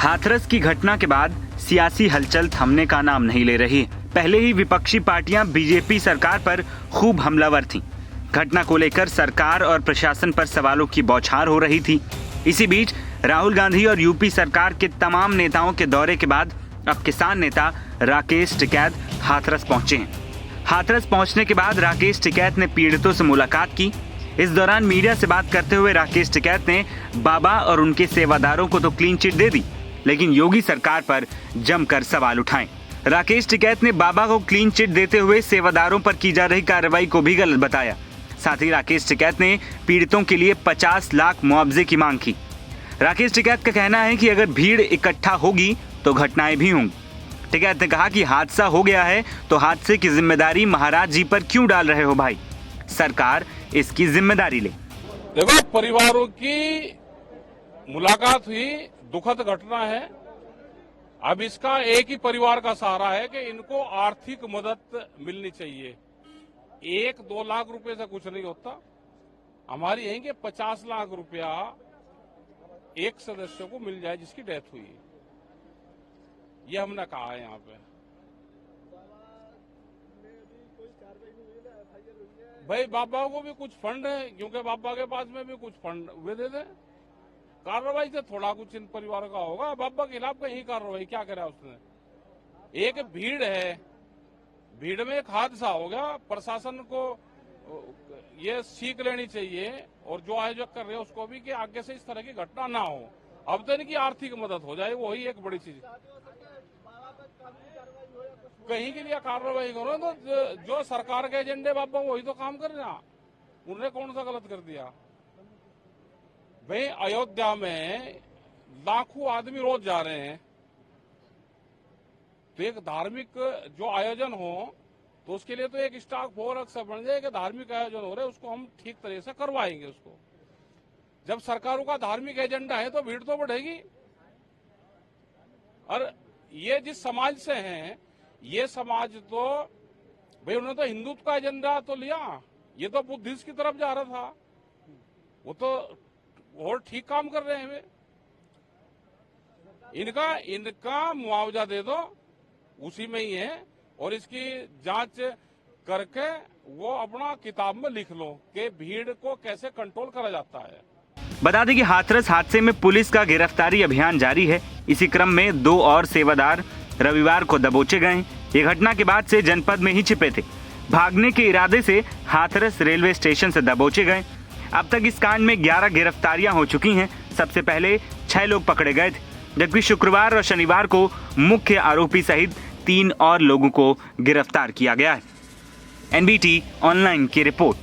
हाथरस की घटना के बाद सियासी हलचल थमने का नाम नहीं ले रही। पहले ही विपक्षी पार्टियां बीजेपी सरकार पर खूब हमलावर थीं। घटना को लेकर सरकार और प्रशासन पर सवालों की बौछार हो रही थी। इसी बीच राहुल गांधी और यूपी सरकार के तमाम नेताओं के दौरे के बाद अब किसान नेता राकेश टिकैत हाथरस पहुंचे हैं। हाथरस पहुंचने के बाद राकेश टिकैत ने पीड़ितों से मुलाकात की। इस दौरान मीडिया से बात करते हुए राकेश टिकैत ने बाबा और उनके सेवादारों को तो क्लीन चिट दे दी, लेकिन योगी सरकार पर जमकर सवाल उठाए। राकेश टिकैत ने बाबा को क्लीन चिट देते हुए सेवादारों पर की जा रही कार्रवाई को भी गलत बताया। साथ ही राकेश टिकैत ने पीड़ितों के लिए 50 लाख मुआवजे की मांग की। राकेश टिकैत का कहना है कि अगर भीड़ इकट्ठा होगी तो घटनाएं भी होंगी। टिकैत ने कहा कि हादसा हो गया है तो हादसे की जिम्मेदारी महाराज जी पर क्यों डाल रहे हो भाई, सरकार इसकी जिम्मेदारी ले। देखो, परिवारों की मुलाकात हुई, दुखद घटना है। अब इसका एक ही परिवार का सहारा है कि इनको आर्थिक मदद मिलनी चाहिए। 1-2 लाख रुपए से कुछ नहीं होता। हमारी यही कि 50 लाख रुपया एक सदस्य को मिल जाए जिसकी डेथ हुई, ये हमने कहा है यहाँ पे। भाई बाबा को भी कुछ फंड है, क्योंकि बाबा के पास में भी कुछ फंड वे दे दे। कार्रवाई से थोड़ा कुछ इन परिवारों का होगा। बाबा के खिलाफ कहीं कार्रवाई क्या करा उसने? एक भीड़ है, भीड़ में एक हादसा हो गया। प्रशासन को ये सीख लेनी चाहिए और जो आयोजक कर रहे हैं उसको भी कि आगे से इस तरह की घटना ना हो। अब तो इनकी आर्थिक मदद हो जाए, वही एक बड़ी चीज। कहीं के लिए कार्रवाई करो तो जो सरकार के एजेंडे बाबा वही तो काम कर रहे हैं। उन्होंने कौन सा गलत कर दिया? भाई अयोध्या में लाखों आदमी रोज जा रहे हैं, तो एक धार्मिक जो आयोजन हो तो उसके लिए तो एक स्टाफ फोर्स बन जाए कि धार्मिक आयोजन हो रहे उसको हम ठीक तरह से करवाएंगे। उसको जब सरकारों का धार्मिक एजेंडा है तो भीड़ तो बढ़ेगी। और ये जिस समाज से हैं, ये समाज तो भाई उन्होंने तो हिंदुत्व का एजेंडा तो लिया, ये तो बुद्धिस्ट की तरफ जा रहा था। वो तो और ठीक काम कर रहे हैं वे। इनका मुआवजा दे दो, उसी में ही है, और इसकी जांच करके वो अपना किताब में लिख लो कि भीड़ को कैसे कंट्रोल करा जाता है। बता दें कि हाथरस हादसे में पुलिस का गिरफ्तारी अभियान जारी है। इसी क्रम में 2 और सेवादार रविवार को दबोचे गए। ये घटना के बाद से जनपद में ही छिपे थे। भागने के इरादे से हाथरस रेलवे स्टेशन से दबोचे गए। अब तक इस कांड में 11 गिरफ्तारियां हो चुकी हैं। सबसे पहले 6 लोग पकड़े गए थे, जबकि शुक्रवार और शनिवार को मुख्य आरोपी सहित 3 और लोगों को गिरफ्तार किया गया है। NBT ऑनलाइन की रिपोर्ट।